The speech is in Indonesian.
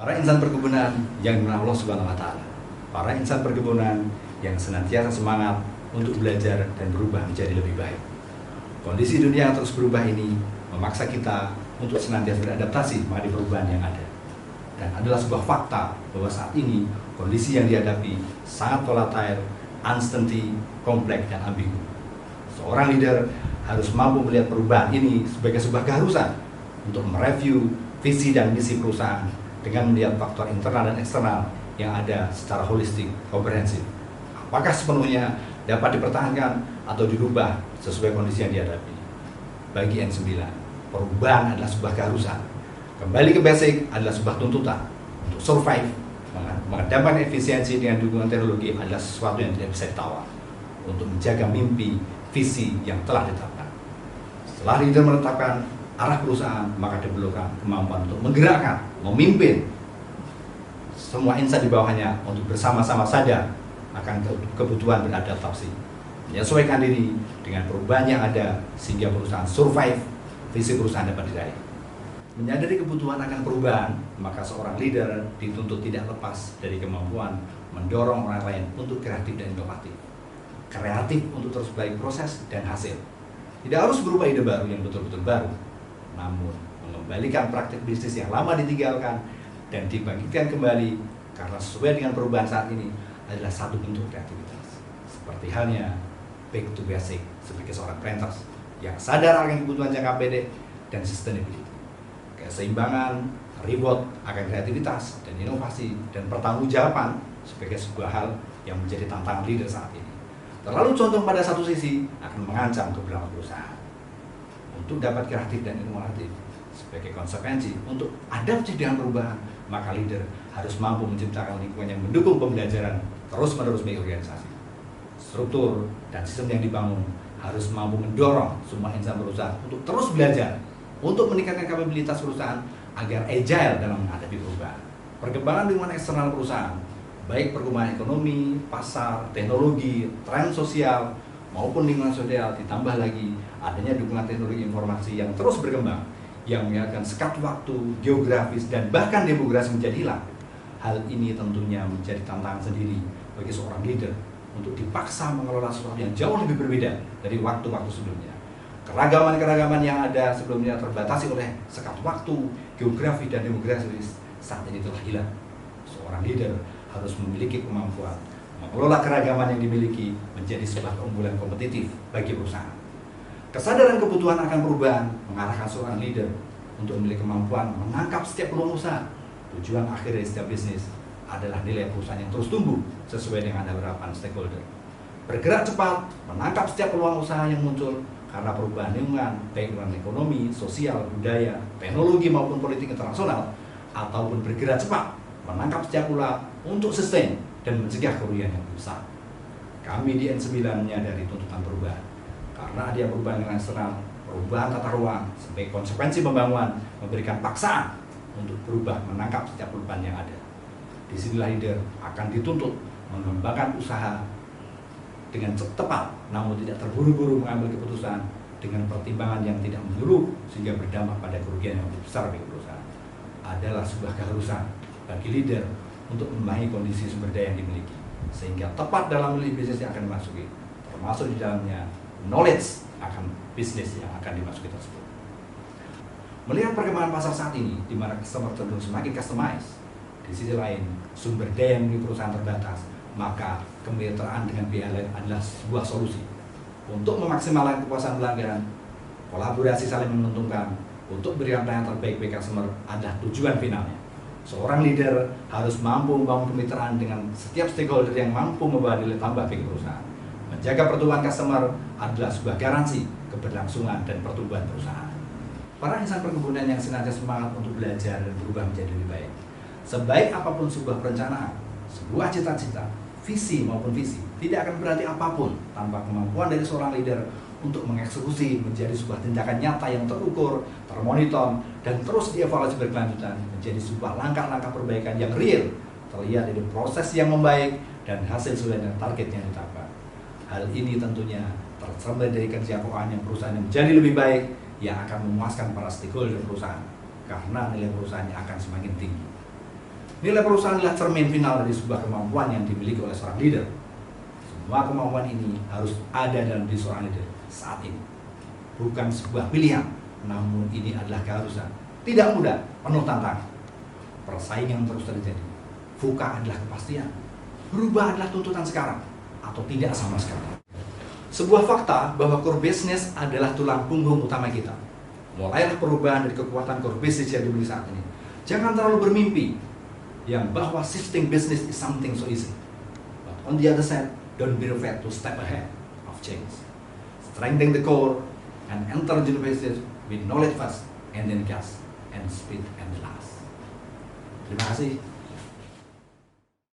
Para insan perkebunan yang dimuliakan Allah Subhanahu wa Ta'ala, para insan perkebunan yang senantiasa semangat untuk belajar dan berubah menjadi lebih baik. Kondisi dunia yang terus berubah ini memaksa kita untuk senantiasa beradaptasi menghadapi perubahan yang ada. Dan adalah sebuah fakta bahwa saat ini kondisi yang dihadapi sangat volatile, uncertainty, kompleks, dan ambigu. Seorang leader harus mampu melihat perubahan ini sebagai sebuah keharusan untuk mereview visi dan misi perusahaan dengan melihat faktor internal dan eksternal yang ada secara holistik, komprehensif. Apakah sepenuhnya dapat dipertahankan atau dirubah sesuai kondisi yang dihadapi? Bagi N9, perubahan adalah sebuah keharusan. Kembali ke basic adalah sebuah tuntutan. Untuk survive, mengedepankan efisiensi dengan dukungan teknologi adalah sesuatu yang tidak bisa ditawar. Untuk menjaga mimpi, visi yang telah ditetapkan. Setelah leader menetapkan arah perusahaan, maka diperlukan kemampuan untuk menggerakkan, memimpin semua insan di bawahnya untuk bersama-sama sadar akan kebutuhan beradaptasi, menyesuaikan diri dengan perubahan yang ada sehingga perusahaan survive, visi perusahaan dapat diraih. Menyadari kebutuhan akan perubahan, maka seorang leader dituntut tidak lepas dari kemampuan mendorong orang lain untuk kreatif dan inovatif. Kreatif untuk terus baik proses dan hasil. Tidak harus berupa ide baru yang betul-betul baru, namun mengembalikan praktik bisnis yang lama ditinggalkan dan dibangkitkan kembali karena sesuai dengan perubahan saat ini adalah satu bentuk kreativitas. Seperti halnya back to basic sebagai seorang planters yang sadar akan kebutuhan jangka pendek dan sustainability. Keseimbangan, reward akan kreativitas dan inovasi dan pertanggungjawaban sebagai sebuah hal yang menjadi tantangan leader saat ini. Terlalu condong pada satu sisi akan mengancam keberlangsungan perusahaan. Untuk dapat kreatif dan inovatif sebagai konsekuensi untuk adaptif dengan perubahan, maka leader harus mampu menciptakan lingkungan yang mendukung pembelajaran terus-menerus bagi organisasi. Struktur dan sistem yang dibangun harus mampu mendorong semua insan perusahaan untuk terus belajar, untuk meningkatkan kapabilitas perusahaan agar agile dalam menghadapi perubahan. Perkembangan lingkungan eksternal perusahaan, baik perkembangan ekonomi, pasar, teknologi, tren sosial, maupun lingkungan sosial, ditambah lagi adanya dukungan teknologi informasi yang terus berkembang, yang menyebabkan sekat waktu, geografis, dan bahkan demografi menjadi hilang. Hal ini tentunya menjadi tantangan sendiri bagi seorang leader untuk dipaksa mengelola sesuatu yang jauh lebih berbeda dari waktu-waktu sebelumnya. Keragaman-keragaman yang ada sebelumnya terbatasi oleh sekat waktu, geografi, dan demografis saat ini telah hilang. Seorang leader harus memiliki kemampuan mengelola keragaman yang dimiliki menjadi sebuah keunggulan kompetitif bagi perusahaan. Kesadaran kebutuhan akan perubahan mengarahkan seorang leader untuk memiliki kemampuan menangkap setiap peluang usaha. Tujuan akhir dari setiap bisnis adalah nilai perusahaan yang terus tumbuh sesuai dengan harapan stakeholder. Bergerak cepat, menangkap setiap peluang usaha yang muncul karena perubahan lingkungan, baik ekonomi, sosial, budaya, teknologi maupun politik internasional, ataupun bergerak cepat, menangkap setiap peluang untuk sustain dan mencegah kerugian yang besar. Kami di N9 menyadari tuntutan perubahan karena ada yang perubahan dengan eksternal, perubahan tata ruang sebagai konsekuensi pembangunan memberikan paksaan untuk berubah menangkap setiap perubahan yang ada. Disinilah leader akan dituntut mengembangkan usaha dengan tepat, namun tidak terburu-buru mengambil keputusan dengan pertimbangan yang tidak menyeluruh sehingga berdampak pada kerugian yang lebih besar bagi perusahaan. Adalah sebuah keharusan bagi leader untuk memahami kondisi sumber daya yang dimiliki sehingga tepat dalam memilih bisnis yang akan dimasuki, termasuk di dalamnya knowledge akan bisnis yang akan dimasuki tersebut. Melihat perkembangan pasar saat ini di mana customer cenderung semakin customized, di sisi lain sumber daya yang dimiliki perusahaan terbatas, maka kemitraan dengan pihak lain adalah sebuah solusi untuk memaksimalkan kepuasan pelanggan. Kolaborasi saling menguntungkan untuk berikan pelayanan terbaik bagi customer adalah tujuan finalnya. Seorang leader harus mampu membangun kemitraan dengan setiap stakeholder yang mampu membawa nilai tambah bagi perusahaan. Menjaga pertumbuhan customer adalah sebuah garansi keberlangsungan dan pertumbuhan perusahaan. Para insan perkebunan yang senantiasa semangat untuk belajar dan berubah menjadi lebih baik. Sebaik apapun sebuah perencanaan, sebuah cita-cita, visi maupun visi, tidak akan berarti apapun tanpa kemampuan dari seorang leader untuk mengeksekusi menjadi sebuah tindakan nyata yang terukur, termonitor, dan terus dievaluasi berkelanjutan menjadi sebuah langkah-langkah perbaikan yang real, terlihat dari proses yang membaik dan hasil sesuai dengan target yang ditetapkan. Hal ini tentunya tercermin dari kerja keuangan yang perusahaan yang menjadi lebih baik yang akan memuaskan para stakeholder perusahaan karena nilai perusahaannya akan semakin tinggi. Nilai perusahaan adalah cermin final dari sebuah kemampuan yang dimiliki oleh seorang leader. Semua kemampuan ini harus ada dalam diri seorang leader saat ini. Bukan sebuah pilihan, namun ini adalah keharusan. Tidak mudah, penuh tantangan. Persaingan terus terjadi. VUCA adalah kepastian. Berubah adalah tuntutan sekarang, atau tidak sama sekali. Sebuah fakta bahwa core business adalah tulang punggung utama kita. Mulailah perubahan dari kekuatan core business yang dimiliki saat ini. Jangan terlalu bermimpi yang bahwa shifting business is something so easy. But on the other side, don't be afraid to step ahead of change. Strengthen the core and enter the business with knowledge first, and then gas and speed and last. Terima kasih.